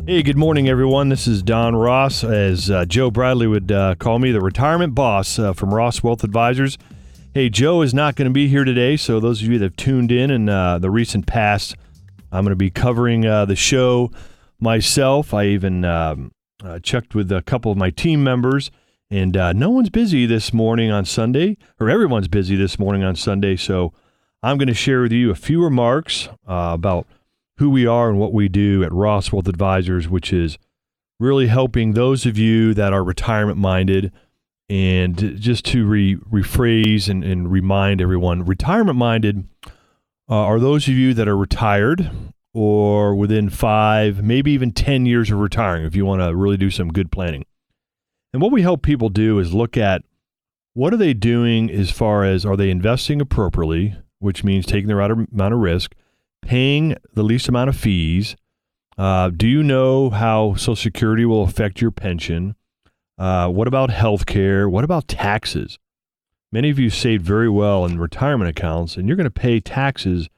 Hey, good morning, everyone. This is Don Ross, as Joe Bradley would call me, the retirement boss from Ross Wealth Advisors. Hey, Joe is not going to be here today, so those of you that have tuned in the recent past, I'm going to be covering the show myself. I even checked with a couple of my team members, and no one's busy this morning on Sunday, or everyone's busy this morning on Sunday, so I'm going to share with you a few remarks about who we are and what we do at Ross Wealth Advisors, which is really helping those of you that are retirement-minded. And just to rephrase and remind everyone, retirement-minded are those of you that are retired or within 5, maybe even 10 years of retiring, if you want to really do some good planning. And what we help people do is look at what are they doing as far as, are they investing appropriately, which means taking the right amount of risk, paying the least amount of fees. Do you know how Social Security will affect your pension? What about health care? What about taxes? Many of you saved very well in retirement accounts, and you're going to pay taxes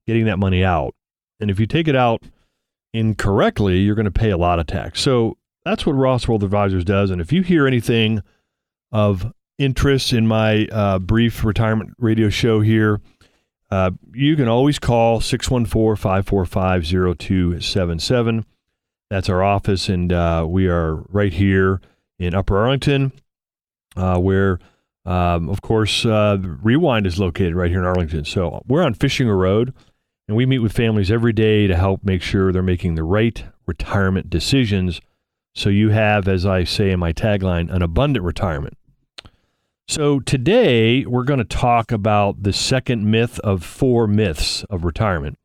getting that money out. And if you take it out incorrectly, you're going to pay a lot of tax. So that's what Ross Wealth Advisors does. And if you hear anything of interest in my brief retirement radio show here, you can always call 614-545-0277. That's our office, and we are right here in Upper Arlington, where, of course, Rewind is located right here in Arlington. So we're on Fishinger Road, and we meet with families every day to help make sure they're making the right retirement decisions, so you have, as I say in my tagline, an abundant retirement. So today, we're going to talk about the second myth of 4 myths of retirement.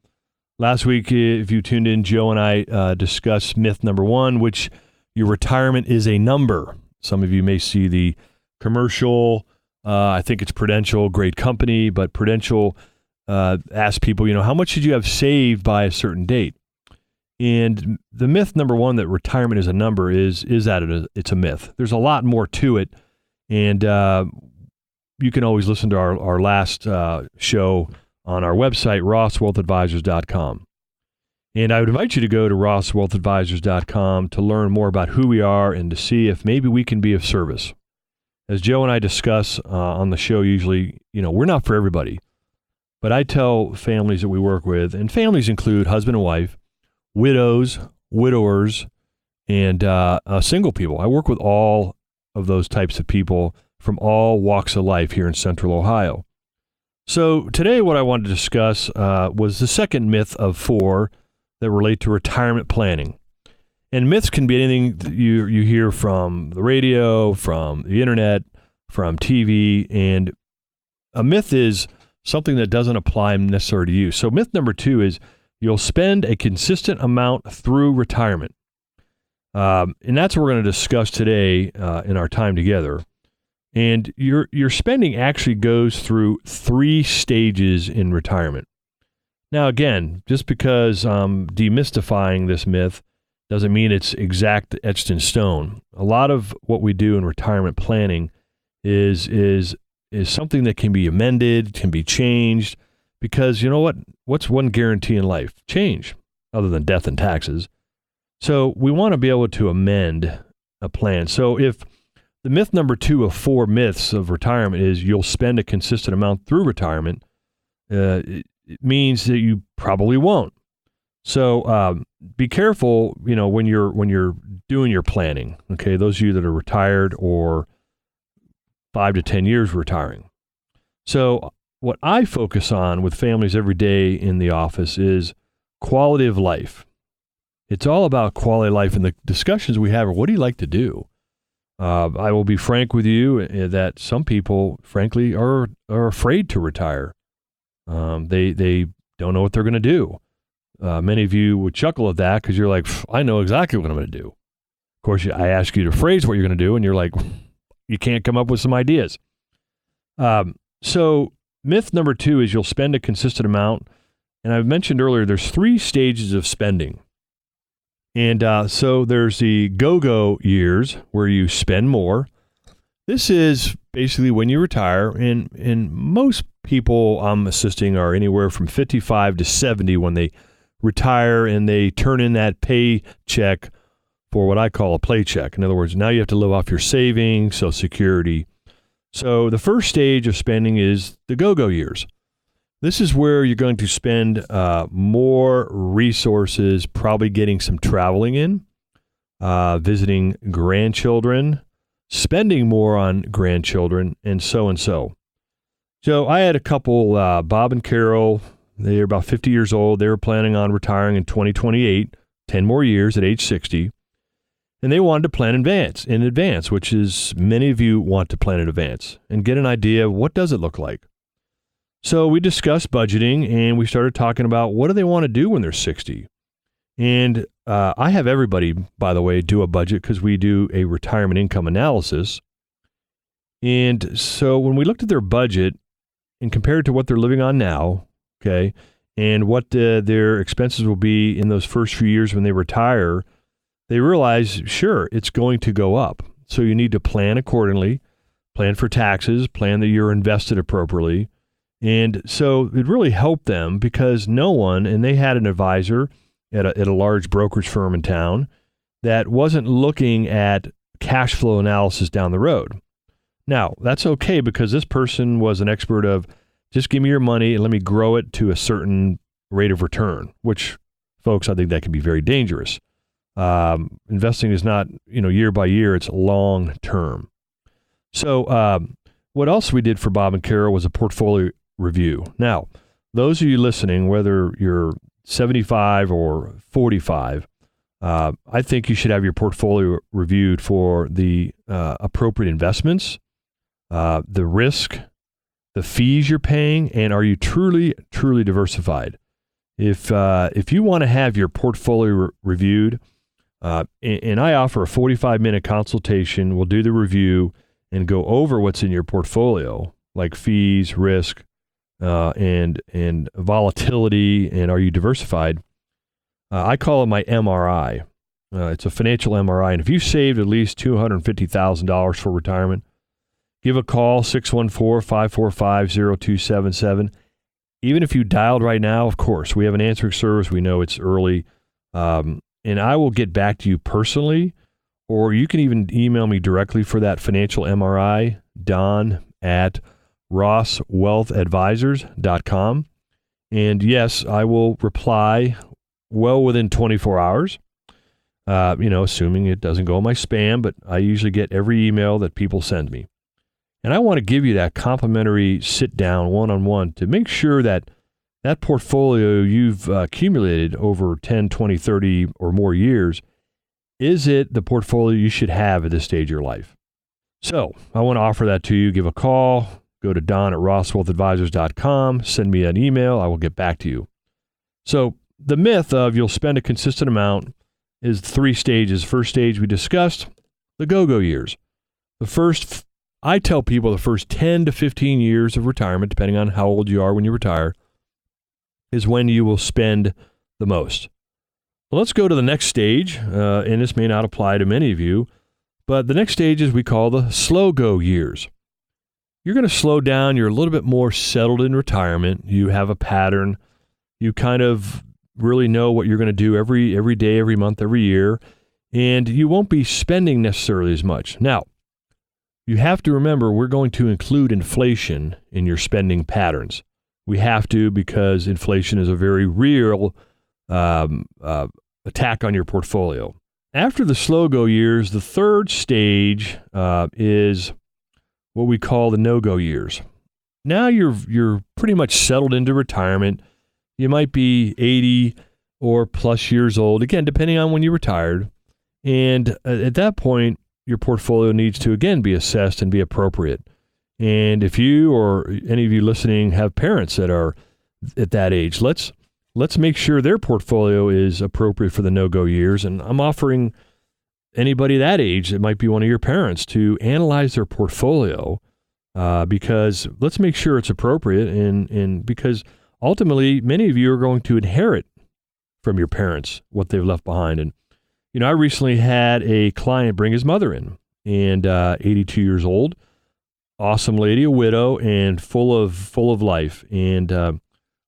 Last week, if you tuned in, Joe and I discussed myth number 1, which your retirement is a number. Some of you may see the commercial. I think it's Prudential, great company, but Prudential asks people, how much should you have saved by a certain date? And the myth number 1, that retirement is a number, is that it's a myth. There's a lot more to it. And you can always listen to our last show on our website, rosswealthadvisors.com. And I would invite you to go to rosswealthadvisors.com to learn more about who we are and to see if maybe we can be of service. As Joe and I discuss on the show usually, we're not for everybody. But I tell families that we work with, and families include husband and wife, widows, widowers, and single people. I work with all of those types of people from all walks of life here in Central Ohio. So today what I wanted to discuss was the second myth of 4 that relate to retirement planning. And myths can be anything that you hear from the radio, from the internet, from TV, and a myth is something that doesn't apply necessarily to you. So myth number 2 is you'll spend a consistent amount through retirement. And that's what we're going to discuss today in our time together. And your spending actually goes through 3 stages in retirement. Now, again, just because I'm demystifying this myth doesn't mean it's exact, etched in stone. A lot of what we do in retirement planning is something that can be amended, can be changed, because you know what? What's one guarantee in life? Change, other than death and taxes. So we want to be able to amend a plan. So if the myth number 2 of 4 myths of retirement is you'll spend a consistent amount through retirement, it means that you probably won't. So be careful, when you're doing your planning. Okay, those of you that are retired or 5 to 10 years retiring. So what I focus on with families every day in the office is quality of life. It's all about quality of life, and the discussions we have are, what do you like to do? I will be frank with you that some people, frankly, are afraid to retire. They don't know what they're going to do. Many of you would chuckle at that because you're like, I know exactly what I'm going to do. Of course, I ask you to phrase what you're going to do, and you're like, you can't come up with some ideas. So myth number 2 is you'll spend a consistent amount. And I've mentioned earlier, there's 3 stages of spending. And so there's the go-go years where you spend more. This is basically when you retire, and most people I'm assisting are anywhere from 55 to 70 when they retire and they turn in that paycheck for what I call a play check. In other words, now you have to live off your savings, Social Security. So the first stage of spending is the go-go years. This is where you're going to spend more resources, probably getting some traveling in, visiting grandchildren, spending more on grandchildren, and so and so. So I had a couple, Bob and Carol, they were about 50 years old. They were planning on retiring in 2028, 10 more years at age 60. And they wanted to plan in advance, which is many of you want to plan in advance and get an idea of what does it look like. So we discussed budgeting and we started talking about what do they want to do when they're 60. And I have everybody, by the way, do a budget because we do a retirement income analysis. And so when we looked at their budget and compared to what they're living on now, okay, and what their expenses will be in those first few years when they retire, they realize, sure, it's going to go up. So you need to plan accordingly, plan for taxes, plan that you're invested appropriately. And so it really helped them because no one, and they had an advisor at a large brokerage firm in town that wasn't looking at cash flow analysis down the road. Now, that's okay because this person was an expert of just give me your money and let me grow it to a certain rate of return, which, folks, I think that can be very dangerous. Investing is not, year by year, it's long term. So what else we did for Bob and Carol was a portfolio review. Now, those of you listening, whether you're 75 or 45, I think you should have your portfolio reviewed for the appropriate investments, the risk, the fees you're paying, and are you truly diversified? If you want to have your portfolio reviewed, and I offer a 45-minute consultation, we'll do the review and go over what's in your portfolio, like fees, risk, and volatility, and are you diversified? I call it my MRI. It's a financial MRI, and if you saved at least $250,000 for retirement, give a call, 614-545-0277. Even if you dialed right now, of course, we have an answering service. We know it's early, and I will get back to you personally, or you can even email me directly for that financial MRI, don@rosswealthadvisors.com. And yes, I will reply well within 24 hours, assuming it doesn't go in my spam, but I usually get every email that people send me. And I want to give you that complimentary sit-down one-on-one to make sure that that portfolio you've accumulated over 10, 20, 30 or more years, is it the portfolio you should have at this stage of your life? So I want to offer that to you. Give a call. Go to don@rosswealthadvisors.com. Send me an email. I will get back to you. So the myth of you'll spend a consistent amount is 3 stages. First stage we discussed, the go-go years. I tell people the first 10 to 15 years of retirement, depending on how old you are when you retire, is when you will spend the most. Well, let's go to the next stage, and this may not apply to many of you, but the next stage is we call the slow go years. You're going to slow down. You're a little bit more settled in retirement. You have a pattern. You kind of really know what you're going to do every day, every month, every year, and you won't be spending necessarily as much. Now, you have to remember we're going to include inflation in your spending patterns. We have to because inflation is a very real attack on your portfolio. After the slow-go years, the third stage is what we call the no-go years. Now you're pretty much settled into retirement. You might be 80 or plus years old, again, depending on when you retired. And at that point, your portfolio needs to, again, be assessed and be appropriate. And if you or any of you listening have parents that are at that age, let's make sure their portfolio is appropriate for the no-go years. And I'm offering anybody that age that might be one of your parents to analyze their portfolio because let's make sure it's appropriate. And because ultimately, many of you are going to inherit from your parents what they've left behind. And I recently had a client bring his mother in, and 82 years old, awesome lady, a widow, and full of life. And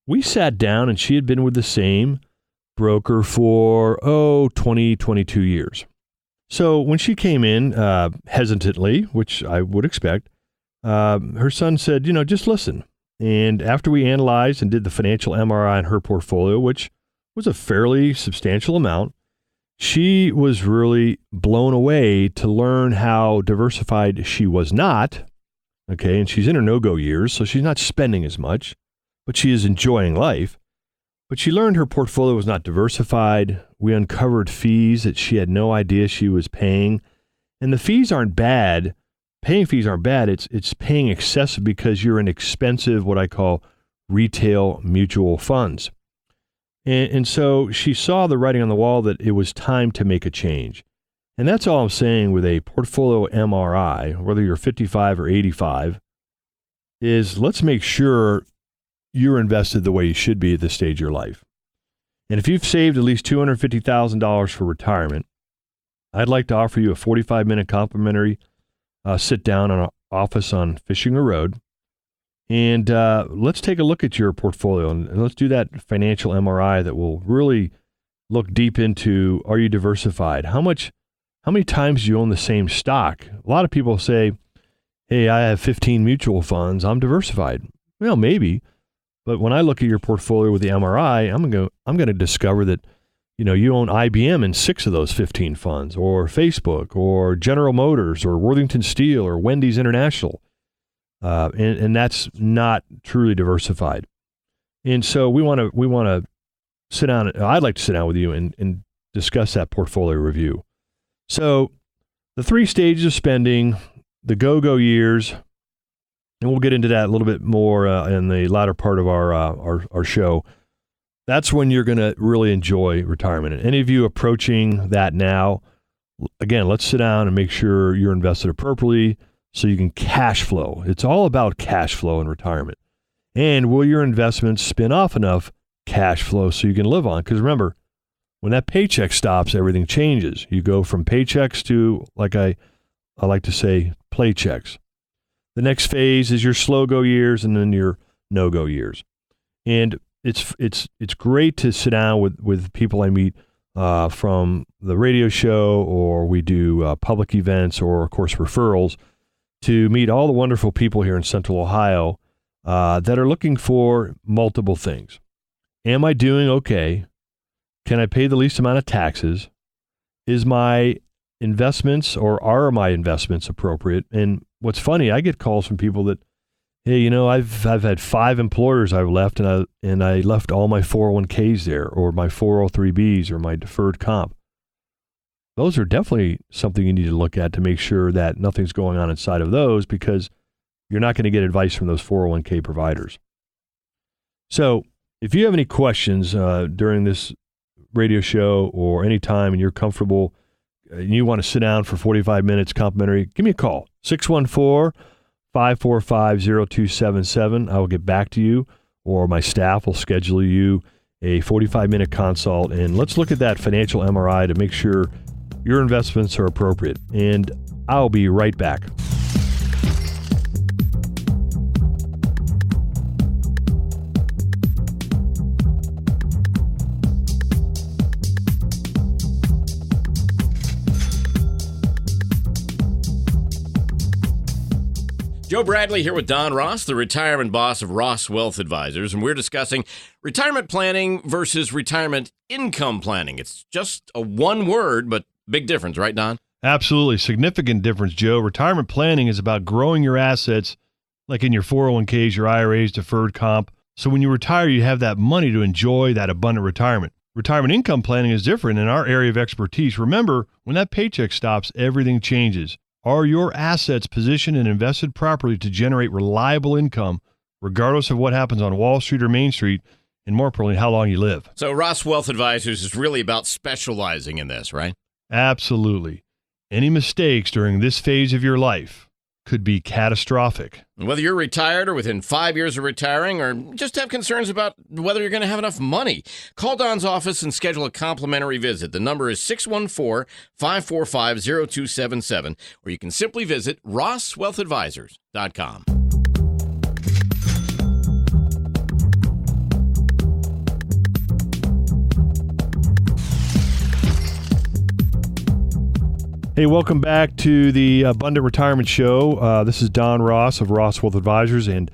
we sat down, and she had been with the same broker for, 20, 22 years. So when she came in hesitantly, which I would expect, her son said, just listen. And after we analyzed and did the financial MRI on her portfolio, which was a fairly substantial amount, she was really blown away to learn how diversified she was not. Okay, and she's in her no-go years, so she's not spending as much, but she is enjoying life. But she learned her portfolio was not diversified. We uncovered fees that she had no idea she was paying. And the fees aren't bad. Paying fees aren't bad. It's paying excessive because you're in expensive, what I call retail mutual funds. And so she saw the writing on the wall that it was time to make a change. And that's all I'm saying with a portfolio MRI, whether you're 55 or 85, is let's make sure you're invested the way you should be at this stage of your life. And if you've saved at least $250,000 for retirement, I'd like to offer you a 45-minute complimentary sit down in our office on Fishinger Road. And let's take a look at your portfolio and let's do that financial MRI that will really look deep into, are you diversified? How many times do you own the same stock? A lot of people say, hey, I have 15 mutual funds. I'm diversified. Well, maybe. But when I look at your portfolio with the MRI, I'm going to discover that, you own IBM in 6 of those 15 funds, or Facebook, or General Motors, or Worthington Steel, or Wendy's International. And that's not truly diversified. And so we want to sit down. I'd like to sit down with you and discuss that portfolio review. So the 3 stages of spending, the go-go years, and we'll get into that a little bit more in the latter part of our show. That's when you're going to really enjoy retirement. And any of you approaching that now, again, let's sit down and make sure you're invested appropriately so you can cash flow. It's all about cash flow in retirement. And will your investments spin off enough cash flow so you can live on? Because remember, when that paycheck stops, everything changes. You go from paychecks to, like I like to say, playchecks. The next phase is your slow-go years and then your no-go years. And it's great to sit down with people I meet from the radio show, or we do public events, or, of course, referrals, to meet all the wonderful people here in Central Ohio that are looking for multiple things. Am I doing okay? Can I pay the least amount of taxes? Is my investments, or are my investments appropriate? And what's funny, I get calls from people that, hey, I've had 5 employers I've left, and I left all my 401ks there, or my 403bs, or my deferred comp. Those are definitely something you need to look at to make sure that nothing's going on inside of those, because you're not going to get advice from those 401k providers. So if you have any questions during this radio show or any time and you're comfortable and you want to sit down for 45 minutes complimentary, give me a call, 614-545-0277. I will get back to you, or my staff will schedule you a 45-minute consult, and let's look at that financial MRI to make sure your investments are appropriate. And I'll be right back. Joe Bradley here with Don Ross, the retirement boss of Ross Wealth Advisors, and we're discussing retirement planning versus retirement income planning. It's just a one word, but big difference, right, Don? Absolutely. Significant difference, Joe. Retirement planning is about growing your assets, like in your 401ks, your IRAs, deferred comp. So when you retire, you have that money to enjoy that abundant retirement. Retirement income planning is different in our area of expertise. Remember, when that paycheck stops, everything changes. Are your assets positioned and invested properly to generate reliable income, regardless of what happens on Wall Street or Main Street, and more importantly, how long you live? So Ross Wealth Advisors is really about specializing in this, right? Absolutely. Any mistakes during this phase of your life could be catastrophic. Whether you're retired or within 5 years of retiring, or just have concerns about whether you're going to have enough money, call Don's office and schedule a complimentary visit. The number is 614-545-0277, or you can simply visit rosswealthadvisors.com. Hey, welcome back to the Abundant Retirement Show. This is Don Ross of Ross Wealth Advisors, and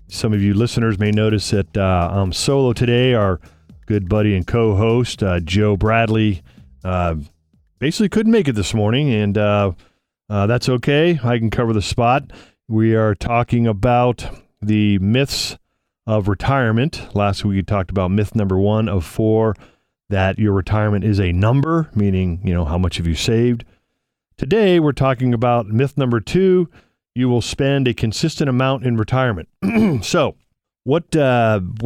some of you listeners may notice that I'm solo today. Our good buddy and co-host, Joe Bradley, basically couldn't make it this morning, and that's okay. I can cover the spot. We are talking about the myths of retirement. Last week we talked about myth number 1 of 4, that your retirement is a number, meaning, how much have you saved. Today, we're talking about myth number 2, you will spend a consistent amount in retirement. So, what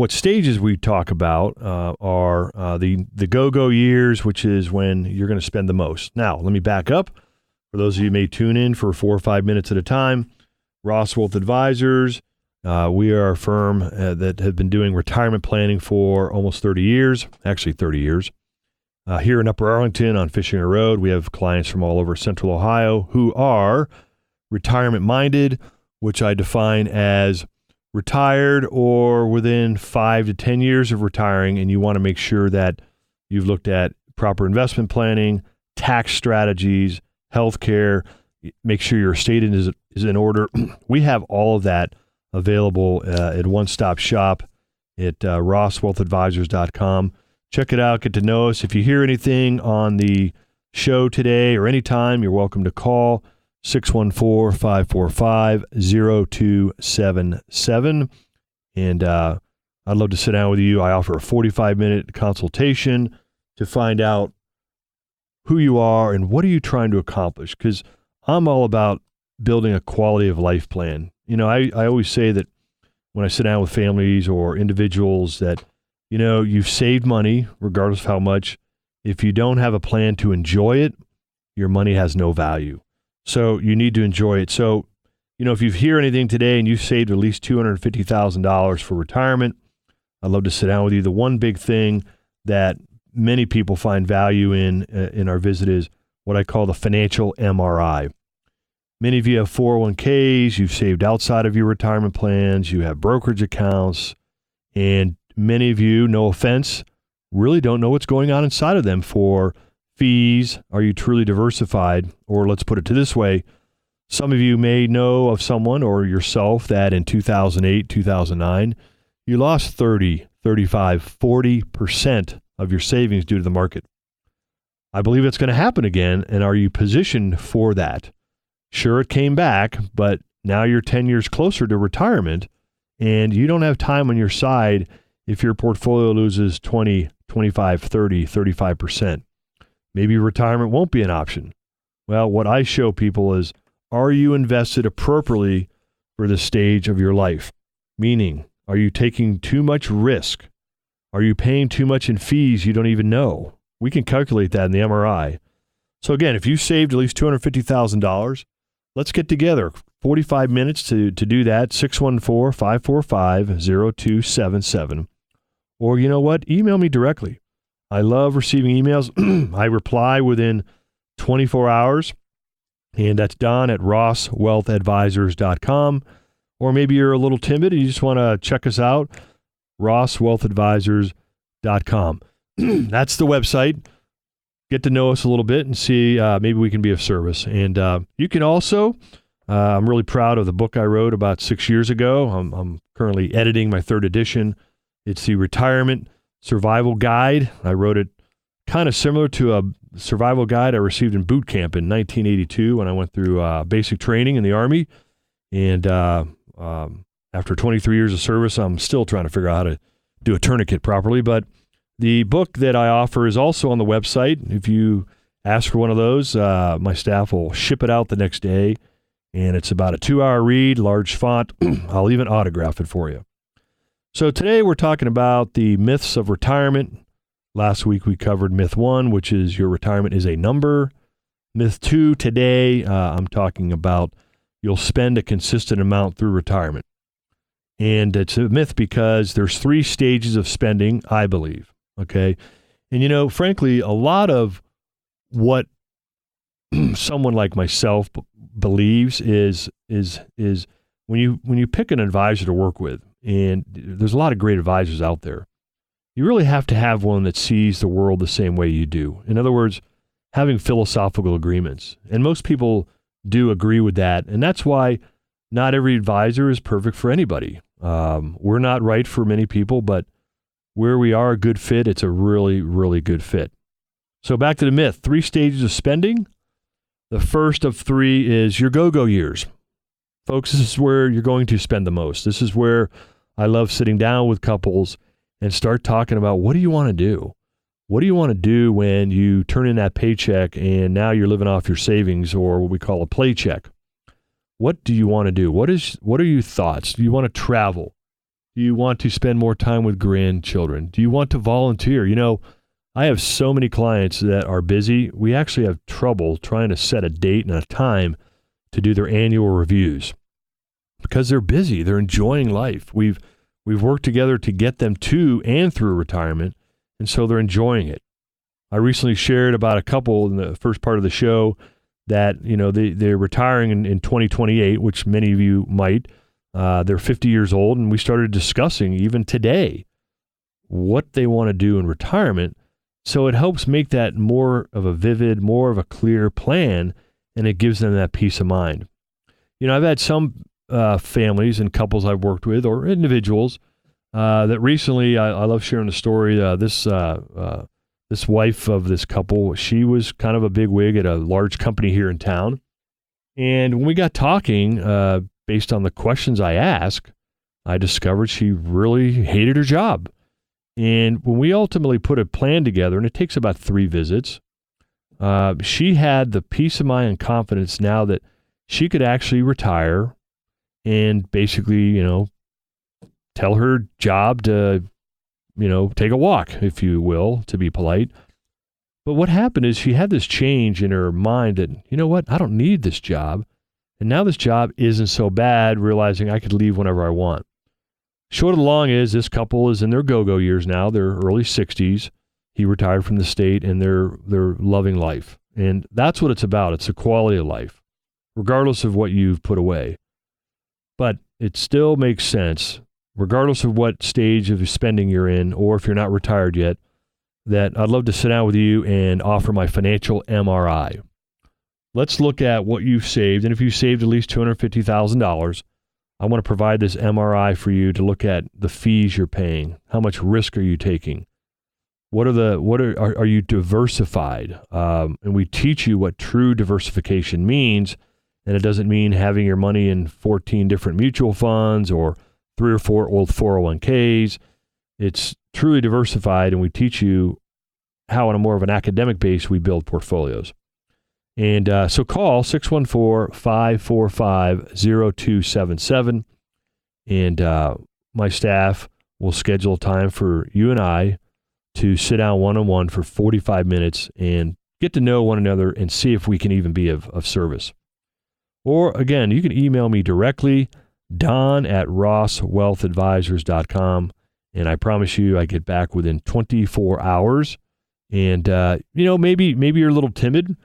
stages we talk about are the go-go years, which is when you're going to spend the most. Now, let me back up. For those of you who may tune in for 4 or 5 minutes at a time, Ross Wealth Advisors, we are a firm that have been doing retirement planning for almost 30 years, actually 30 years. Here in Upper Arlington on Fishinger Road, we have clients from all over Central Ohio who are retirement-minded, which I define as retired or within 5 to 10 years of retiring, and you want to make sure that you've looked at proper investment planning, tax strategies, healthcare, make sure your estate is in order. We have all of that available at One Stop Shop at rosswealthadvisors.com. Check it out. Get to know us. If you hear anything on the show today or anytime, you're welcome to call 614-545-0277. And I'd love to sit down with you. I offer a 45-minute consultation to find out who you are and what are you trying to accomplish. Because I'm all about building a quality of life plan. I always say that when I sit down with families or individuals that you've saved money, regardless of how much. If you don't have a plan to enjoy it, your money has no value. So you need to enjoy it. So, if you hear anything today and you've saved at least $250,000 for retirement, I'd love to sit down with you. The one big thing that many people find value in our visit is what I call the financial MRI. Many of you have 401ks, you've saved outside of your retirement plans, you have brokerage accounts, and many of you, no offense, really don't know what's going on inside of them for fees. Are you truly diversified? Or let's put it this way. Some of you may know of someone or yourself that in 2008, 2009, you lost 30, 35, 40% of your savings due to the market. I believe it's going to happen again. And are you positioned for that? Sure, it came back, but now you're 10 years closer to retirement and you don't have time on your side if your portfolio loses 20, 25, 30, 35%. Maybe retirement won't be an option. Well, what I show people is, are you invested appropriately for this stage of your life? Meaning, are you taking too much risk? Are you paying too much in fees you don't even know? We can calculate that in the MRI. So again, if you saved at least $250,000, let's get together. 45 minutes to do that, 614-545-0277. Or you know what? Email me directly. I love receiving emails. I reply within 24 hours. And that's Don at rosswealthadvisors.com. Or maybe you're a little timid and you just want to check us out, rosswealthadvisors.com. That's the website. Get to know us a little bit and see maybe we can be of service. And you can also, I'm really proud of the book I wrote about 6 years ago. I'm currently editing my 3rd edition. It's the Retirement Survival Guide. I wrote it kind of similar to a survival guide I received in boot camp in 1982 when I went through basic training in the Army. And after 23 years of service, I'm still trying to figure out how to do a tourniquet properly. But the book that I offer is also on the website. If you ask for one of those, my staff will ship it out the next day. And it's about a 2-hour read, large font. I'll even autograph it for you. So today we're talking about the myths of retirement. Last week we covered myth 1, which is your retirement is a number. Myth 2, today I'm talking about you'll spend a consistent amount through retirement. And it's a myth because there's 3 stages of spending, I believe. Okay. And frankly, a lot of what someone like myself believes is when you pick an advisor to work with, and there's a lot of great advisors out there, you really have to have one that sees the world the same way you do. In other words, having philosophical agreements. And most people do agree with that. And that's why not every advisor is perfect for anybody. We're not right for many people, but where we are a good fit, it's a really, really good fit. So back to the myth, 3 stages of spending. The first of 3 is your go-go years. Folks, this is where you're going to spend the most. This is where I love sitting down with couples and start talking about, what do you want to do? What do you want to do when you turn in that paycheck and now you're living off your savings, or what we call a play check? What do you want to do? What are your thoughts? Do you want to travel? Do you want to spend more time with grandchildren? Do you want to volunteer? You know, I have so many clients that are busy. We actually have trouble trying to set a date and a time to do their annual reviews because they're busy. They're enjoying life. We've worked together to get them to and through retirement, and so they're enjoying it. I recently shared about a couple in the first part of the show that, you know, they're retiring in 2028, which many of you might. They're 50 years old, and we started discussing even today what they want to do in retirement. So it helps make that more of a vivid, more of a clear plan, and it gives them that peace of mind. You know, I've had some families and couples I've worked with, or individuals, that recently, I love sharing the story. This wife of this couple, she was kind of a big wig at a large company here in town. And when we got talking, based on the questions I asked, I discovered she really hated her job. And when we ultimately put a plan together, and it takes about 3 visits, she had the peace of mind and confidence now that she could actually retire and basically, you know, tell her job to, you know, take a walk, if you will, to be polite. But what happened is she had this change in her mind that, you know what, I don't need this job. And now this job isn't so bad, realizing I could leave whenever I want. Short of the long is, this couple is in their go-go years now. They're early 60s. He retired from the state, and they're loving life. And that's what it's about. It's the quality of life, regardless of what you've put away. But it still makes sense, regardless of what stage of spending you're in, or if you're not retired yet, that I'd love to sit down with you and offer my financial MRI. Let's look at what you've saved. And if you saved at least $250,000, I want to provide this MRI for you to look at the fees you're paying. How much risk are you taking? Are you diversified? And we teach you what true diversification means. And it doesn't mean having your money in 14 different mutual funds or 3 or 4 old 401ks. It's truly diversified, and we teach you how, on a more of an academic base, we build portfolios. And so call 614-545-0277, and my staff will schedule time for you and I to sit down one-on-one for 45 minutes and get to know one another and see if we can even be of service. Or, again, you can email me directly, don@rosswealthadvisors.com, and I promise you I get back within 24 hours. And, you know, maybe you're a little timid.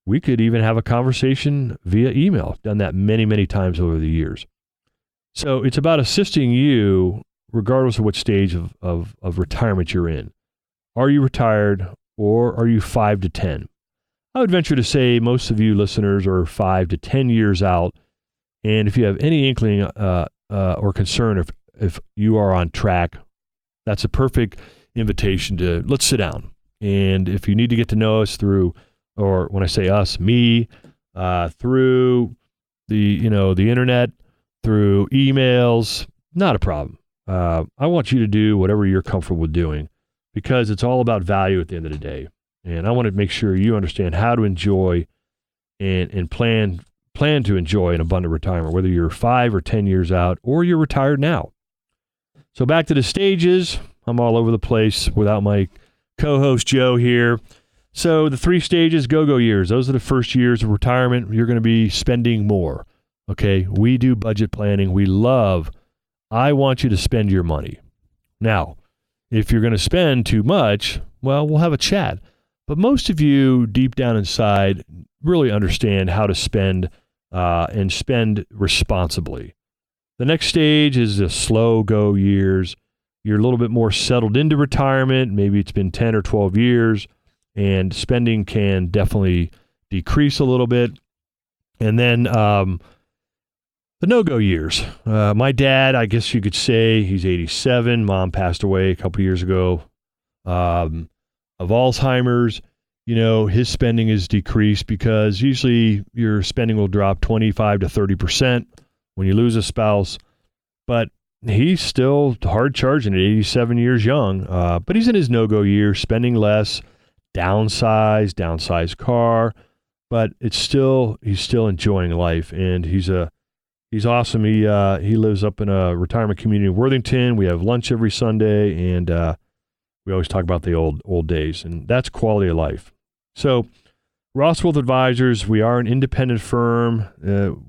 We could even have a conversation via email. I've done that many, many times over the years. So it's about assisting you regardless of what stage of retirement you're in. Are you retired, or are you 5 to 10? I would venture to say most of you listeners are 5 to 10 years out. And if you have any inkling or concern if you are on track, that's a perfect invitation to let's sit down. And if you need to get to know us through, or when I say us, me, through the internet, through emails, not a problem. I want you to do whatever you're comfortable with doing, because it's all about value at the end of the day. And I want to make sure you understand how to enjoy and plan to enjoy an abundant retirement, whether you're 5 or 10 years out or you're retired now. So back to the stages. I'm all over the place without my co-host Joe here. So the 3 stages, go-go years, those are the first years of retirement. You're going to be spending more. Okay, we do budget planning. I want you to spend your money. Now, if you're going to spend too much, well, we'll have a chat. But most of you deep down inside really understand how to spend and spend responsibly. The next stage is the slow go years. You're a little bit more settled into retirement. Maybe it's been 10 or 12 years, and spending can definitely decrease a little bit. And then the no-go years. My dad, I guess you could say, he's 87. Mom passed away a couple years ago of Alzheimer's. His spending is decreased because usually your spending will drop 25 to 30% when you lose a spouse. But he's still hard charging at 87 years young. But he's in his no-go year, spending less, downsize car. But he's still enjoying life, and he's awesome. He lives up in a retirement community in Worthington. We have lunch every Sunday, and we always talk about the old days, and that's quality of life. So, Ross Wealth Advisors, we are an independent firm,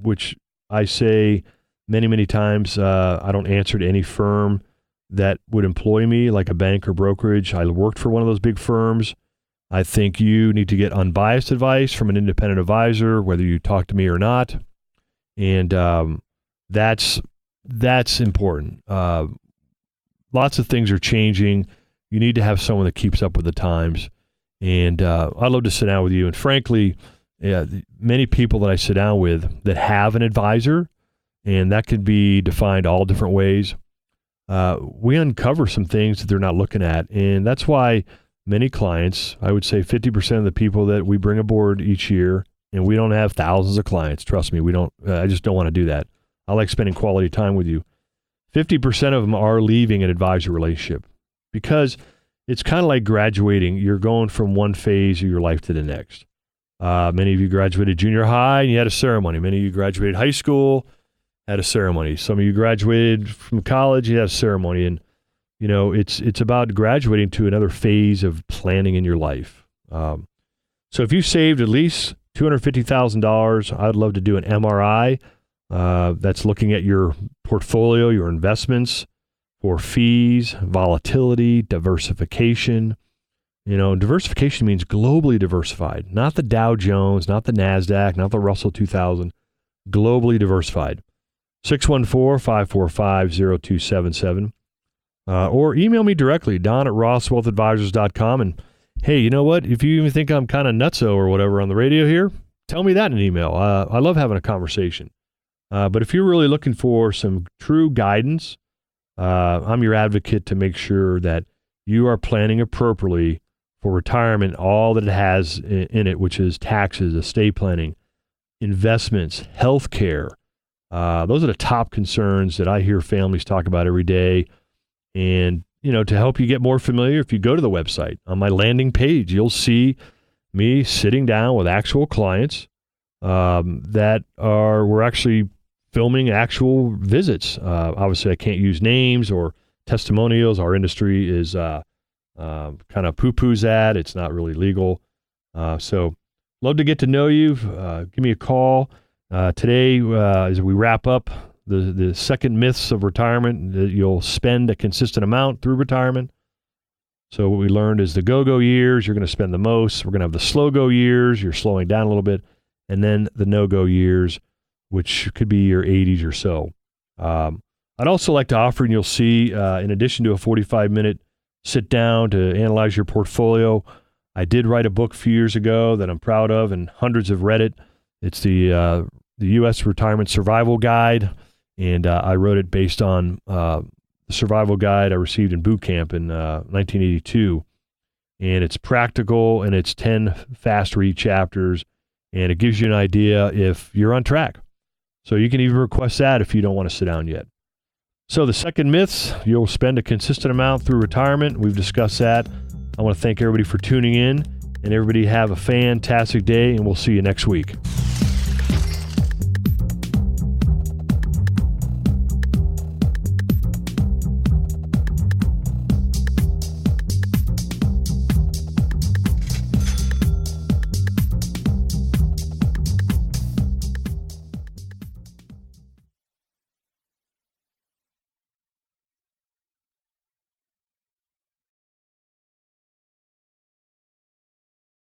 which I say many, many times. I don't answer to any firm that would employ me, like a bank or brokerage. I worked for one of those big firms. I think you need to get unbiased advice from an independent advisor, whether you talk to me or not. And that's important. Lots of things are changing. You need to have someone that keeps up with the times. And I'd love to sit down with you. And frankly, many people that I sit down with that have an advisor, and that could be defined all different ways, we uncover some things that they're not looking at. And that's why many clients, I would say 50% of the people that we bring aboard each year, and we don't have thousands of clients, trust me, we don't. I just don't want to do that. I like spending quality time with you. 50% of them are leaving an advisor relationship because it's kind of like graduating. You're going from one phase of your life to the next. Many of you graduated junior high and you had a ceremony. Many of you graduated high school, had a ceremony. Some of you graduated from college, you had a ceremony. And it's about graduating to another phase of planning in your life. So if you saved at least $250,000, I'd love to do an MRI. That's looking at your portfolio, your investments for fees, volatility, diversification. Diversification means globally diversified, not the Dow Jones, not the NASDAQ, not the Russell 2000, globally diversified. 614-545-0277. Or email me directly, don@rosswealthadvisors.com. And hey, you know what? If you even think I'm kind of nutso or whatever on the radio here, tell me that in an email. I love having a conversation. But if you're really looking for some true guidance, I'm your advocate to make sure that you are planning appropriately for retirement, all that it has in it, which is taxes, estate planning, investments, health care. Those are the top concerns that I hear families talk about every day. And, to help you get more familiar, if you go to the website, on my landing page, you'll see me sitting down with actual clients we're actually filming actual visits. Obviously, I can't use names or testimonials. Our industry is kind of poo-poos that. It's not really legal. So love to get to know you. Give me a call. Today, as we wrap up, the second myths of retirement, that you'll spend a consistent amount through retirement. So what we learned is the go-go years, you're going to spend the most. We're going to have the slow-go years, you're slowing down a little bit. And then the no-go years, which could be your 80s or so. I'd also like to offer, and you'll see, in addition to a 45-minute sit down to analyze your portfolio, I did write a book a few years ago that I'm proud of, and hundreds have read it. It's the U.S. Retirement Survival Guide, and I wrote it based on the survival guide I received in boot camp in 1982. And it's practical, and it's 10 fast-read chapters, and it gives you an idea if you're on track. So you can even request that if you don't want to sit down yet. So the second myth, you'll spend a consistent amount through retirement. We've discussed that. I want to thank everybody for tuning in, and everybody have a fantastic day, and we'll see you next week.